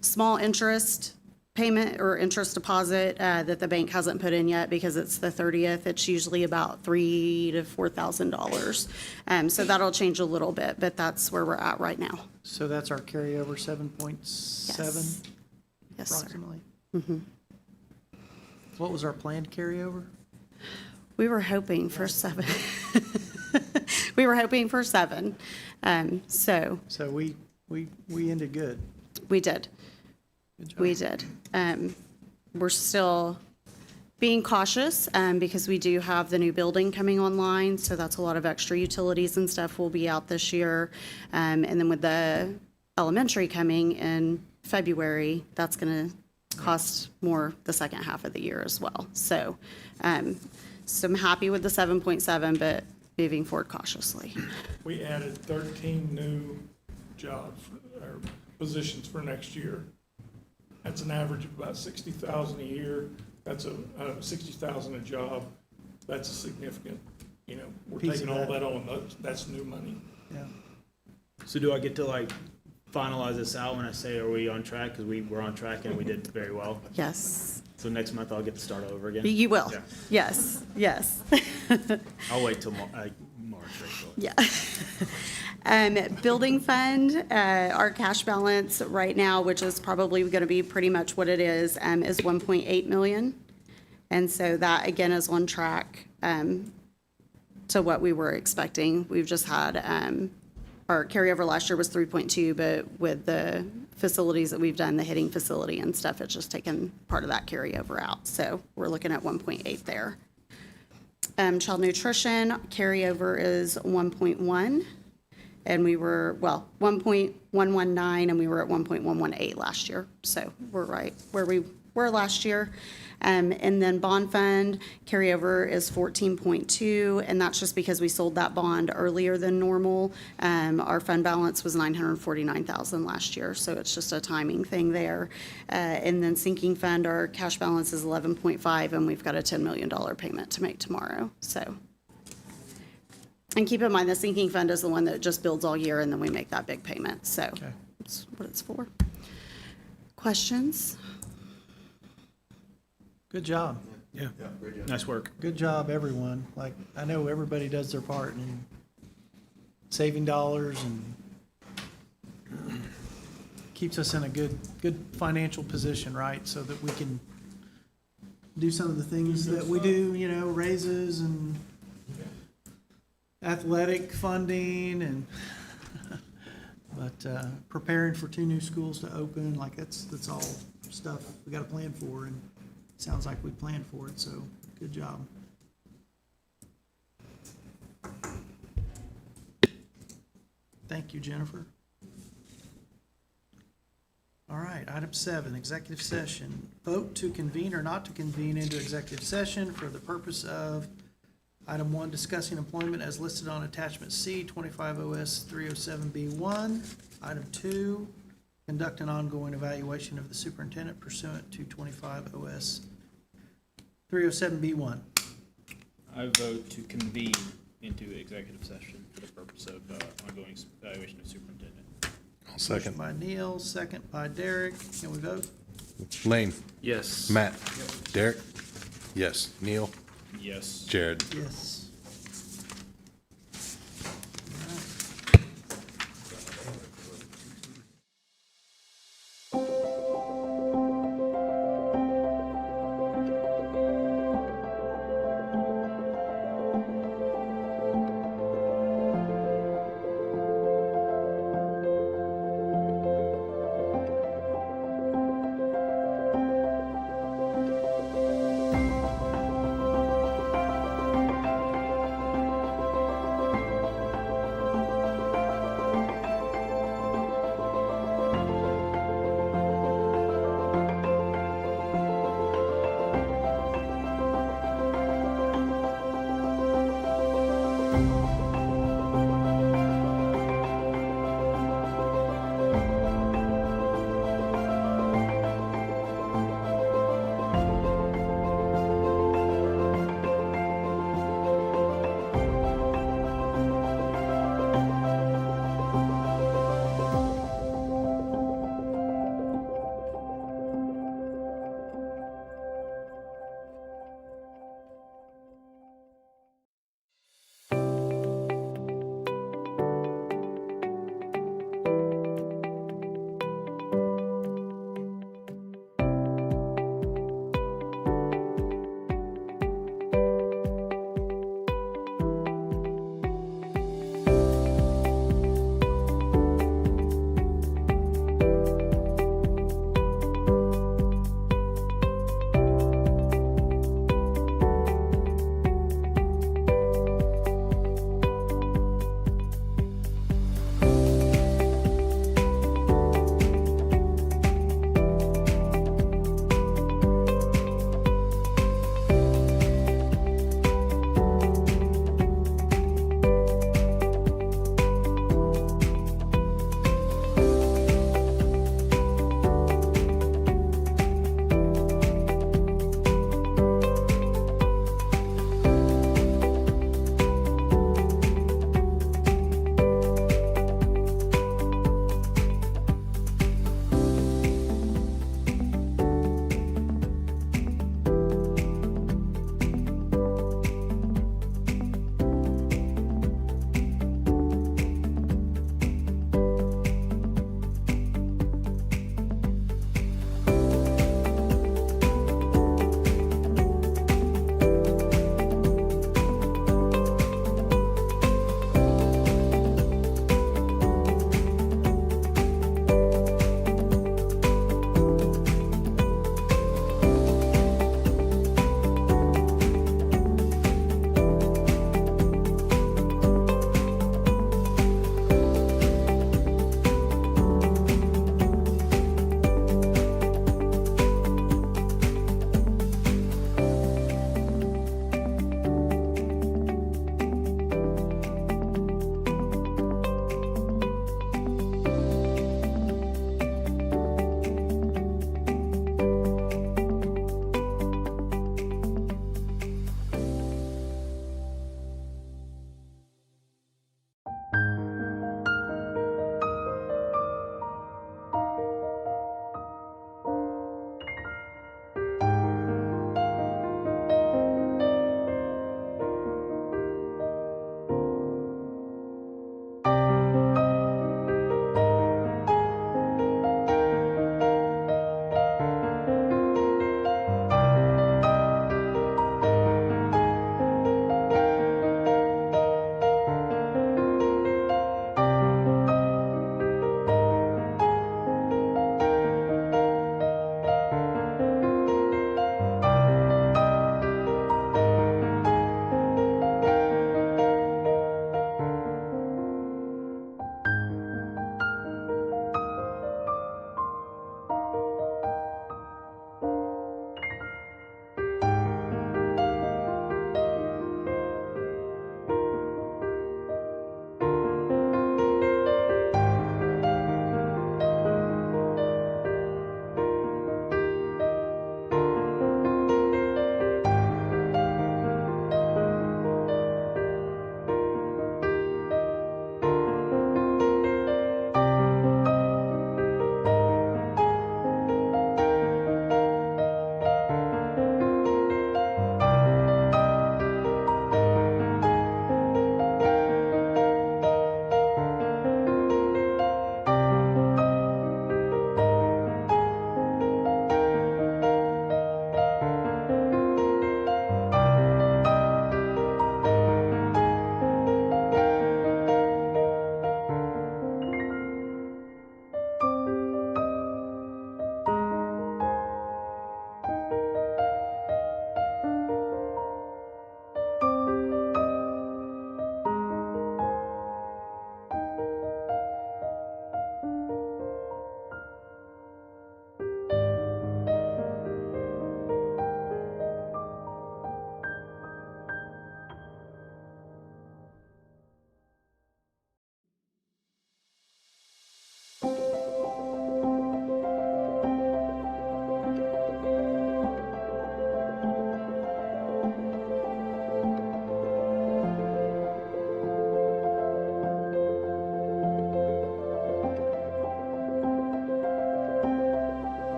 small interest payment or interest deposit that the bank hasn't put in yet because it's the 30th. It's usually about $3,000 to $4,000. So that'll change a little bit, but that's where we're at right now. So that's our carryover, 7.7 Yes, sir. approximately? What was our planned carryover? We were hoping for 7. We were hoping for 7. So So we ended good. we did. Good job. We did. We're still being cautious because we do have the new building coming online, so that's a lot of extra utilities and stuff will be out this year. And then with the elementary coming in February, that's going to cost more the second half of the year as well. So, so I'm happy with the 7.7, but moving forward cautiously. We added 13 new jobs or positions for next year. That's an average of about 60,000 a year. That's a 60,000 a job. That's a significant you know, we're Piece taking of all that. that on, that's new money. Yeah. So do I get to like finalize this out when I say, are we on track? Because we were on track and we did very well. Yes, So next month I'll get to start over again? you will. Yeah. Yes, yes. I'll wait till March, April. Yeah. Building fund, our cash balance right now, which is probably going to be pretty much what it is 1.8 million. And so that, again, is on track to what we were expecting. We've just had, our carryover last year was 3.2, but with the facilities that we've done, the hitting facility and stuff, it's just taken part of that carryover out. So we're looking at 1.8 there. Child nutrition carryover is 1.1, and we were, 1.119, and we were at 1.118 last year. So we're right where we were last year. And then bond fund carryover is 14.2, and that's just because we sold that bond earlier than normal. Our fund balance was 949,000 last year, so it's just a timing thing there. And then sinking fund, our cash balance is 11.5, and we've got a $10 million payment to make tomorrow, so. And keep in mind, the sinking fund is the one that just builds all year, and then we make that big payment, so that's what it's for. Questions? Good job. Yeah. Nice work. Good job, everyone. Like, I know everybody does their part in saving dollars and keeps us in a good financial position, right? So that we can do some of the things that we do, you know, raises and athletic funding and, but, preparing for 2 new schools to open, like that's all stuff we got to plan for, and sounds like we planned for it, so good job. Thank you, Jennifer. All right, item 7, executive session. Vote to convene or not to convene into executive session for the purpose of item 1, discussing employment as listed on attachment C, 25 OS 307B1. Item 2, conduct an ongoing evaluation of the superintendent pursuant to 25 OS 307B1. I vote to convene into executive session for the purpose of ongoing evaluation of superintendent. I'll second. Motion by Neil, second by Derek. Can we vote? Lane, Yes. Matt, Derek? Yes. Neil? Yes. Jared? Yes.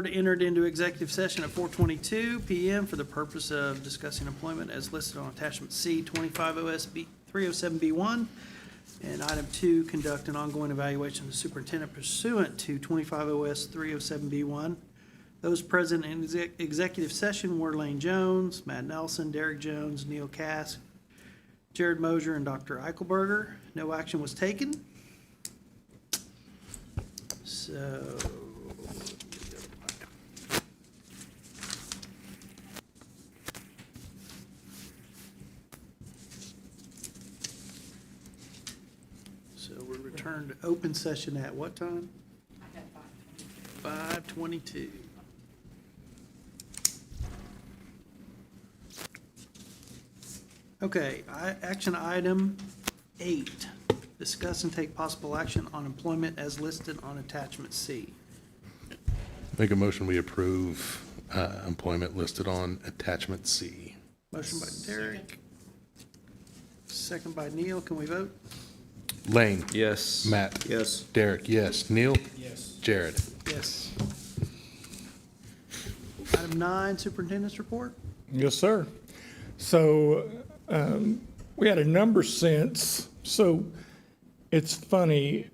board entered into executive session at 4:22 PM for the purpose of discussing employment as listed on attachment C 25 OSB 307B1. And item 2, conduct an ongoing evaluation of the superintendent pursuant to 25 OS 307B1. Those present in executive session were Lane Jones, Matt Nelson, Derek Jones, Neil Cass, Jared Mosier, and Dr. Eichelberger. No action was taken. So, we're returned to open session at what time? 5:22. Okay, action item 8, discuss and take possible action on employment as listed on attachment C. Make a motion, we approve employment listed on attachment C. Motion by Derek. Second by Neil. Can we vote? Lane? Yes. Matt? Yes. Derek, yes. Neil? Yes. Jared? Yes. Item 9, superintendent's report. Yes, sir. So we had a number sense. So it's funny,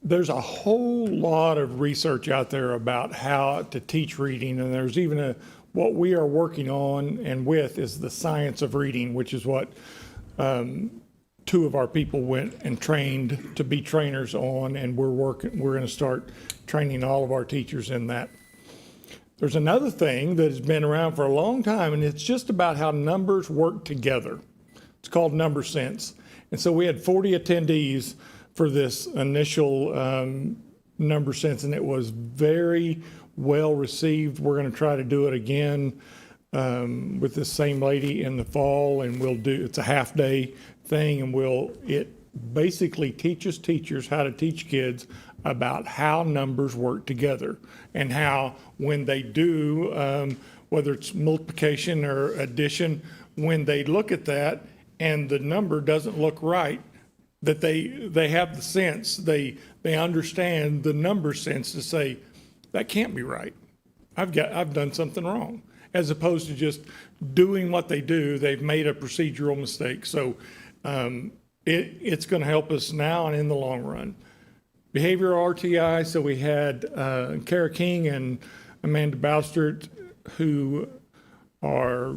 there's a whole lot of research out there about how to teach reading, and there's even what we are working on and with is the science of reading, which is what 2 of our people went and trained to be trainers on, and we're going to start training all of our teachers in that. There's another thing that has been around for a long time, and it's just about how numbers work together. It's called number sense. And so we had 40 attendees for this initial number sense, and it was very well received. We're going to try to do it again with this same lady in the fall, and it's a half-day thing, and it basically teaches teachers how to teach kids about how numbers work together and how when they do, whether it's multiplication or addition, when they look at that and the number doesn't look right, that they have the sense, they understand the number sense to say, that can't be right. I've done something wrong. As opposed to just doing what they do, they've made a procedural mistake. So it's going to help us now and in the long run. Behavioral RTI, so we had Kara King and Amanda Boustert who are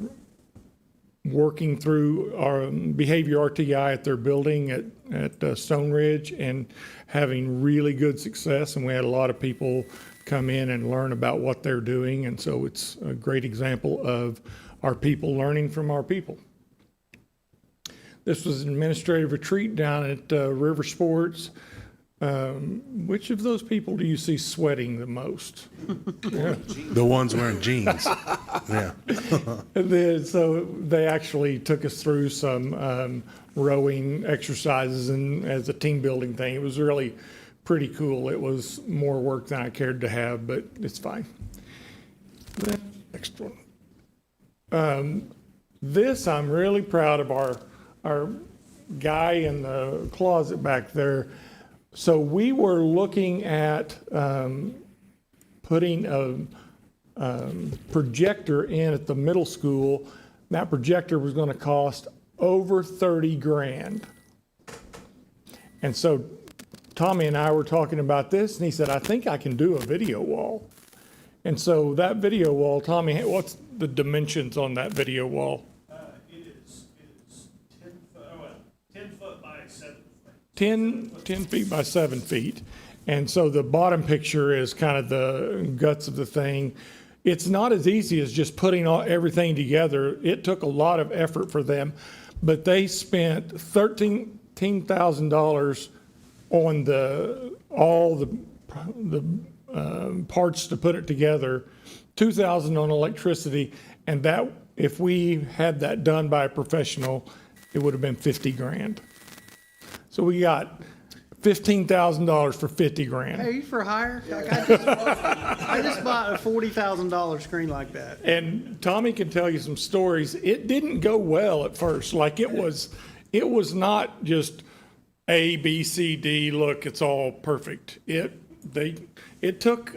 working through our behavior RTI at their building at Stone Ridge and having really good success. And we had a lot of people come in and learn about what they're doing. And so it's a great example of our people learning from our people. This was an administrative retreat down at River Sports. Which of those people do you see sweating the most? Yeah. The ones wearing jeans. Yeah. So they actually took us through some rowing exercises and as a team building thing. It was really pretty cool. It was more work than I cared to have, but it's fine. The next one. This, I'm really proud of our guy in the closet back there. So we were looking at putting a projector in at the middle school. That projector was going to cost over 30 grand. And so Tommy and I were talking about this, and he said, I think I can do a video wall. And so that video wall, Tommy, what's the dimensions on that video wall? It is 10 foot by 7 foot. 10 feet by 7 feet. And so the bottom picture is kind of the guts of the thing. It's not as easy as just putting everything together. It took a lot of effort for them, but they spent $13,000 on all the parts to put it together, $2,000 on electricity, and that if we had that done by a professional, it would have been 50 grand. So we got $15,000 for 50 grand. Hey, you for hire? Like I just bought a $40,000 screen like that. And Tommy can tell you some stories. It didn't go well at first. Like it was not just A, B, C, D, look, it's all perfect. It took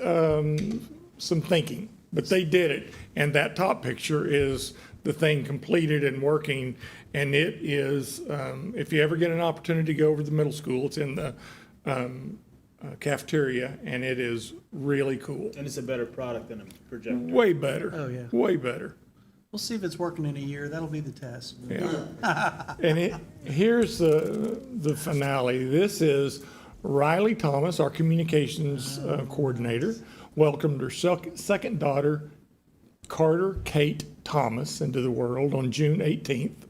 some thinking, but they did it. And that top picture is the thing completed and working. And it is, if you ever get an opportunity to go over to the middle school, it's in the cafeteria, and it is really cool. And it's a better product than a projector. Way better. Oh, yeah. Way better. We'll see if it's working in a year. That'll be the test. Yeah. And here's the finale. This is Riley Thomas, our communications coordinator, welcomed her second daughter, Carter Kate Thomas, into the world on June 18th.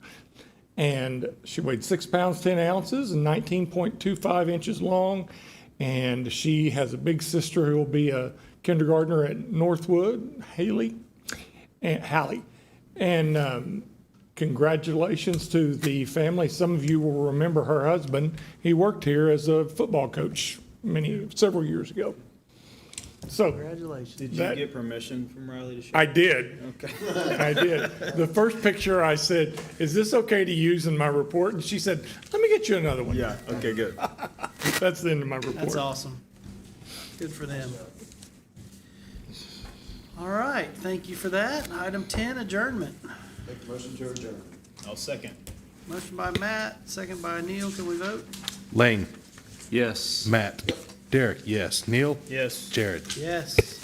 And she weighed 6 pounds, 10 ounces, and 19.25 inches long. And she has a big sister who will be a kindergartner at Northwood, Hallie. And congratulations to the family. Some of you will remember her husband. He worked here as a football coach several years ago. So Congratulations. Did you That- get permission from Riley to share? I did. Okay. I did. The first picture I said, "Is this okay to use in my report?" And she said, "Let me get you another one." Yeah, okay, good. That's the end of my report. That's awesome. Good for them. All right, thank you for that. Item 10, adjournment. I'll second. Motion by Matt, second by Neil. Can we vote? Lane, Yes. Matt, Derek, yes. Neil? Yes. Jared? Yes.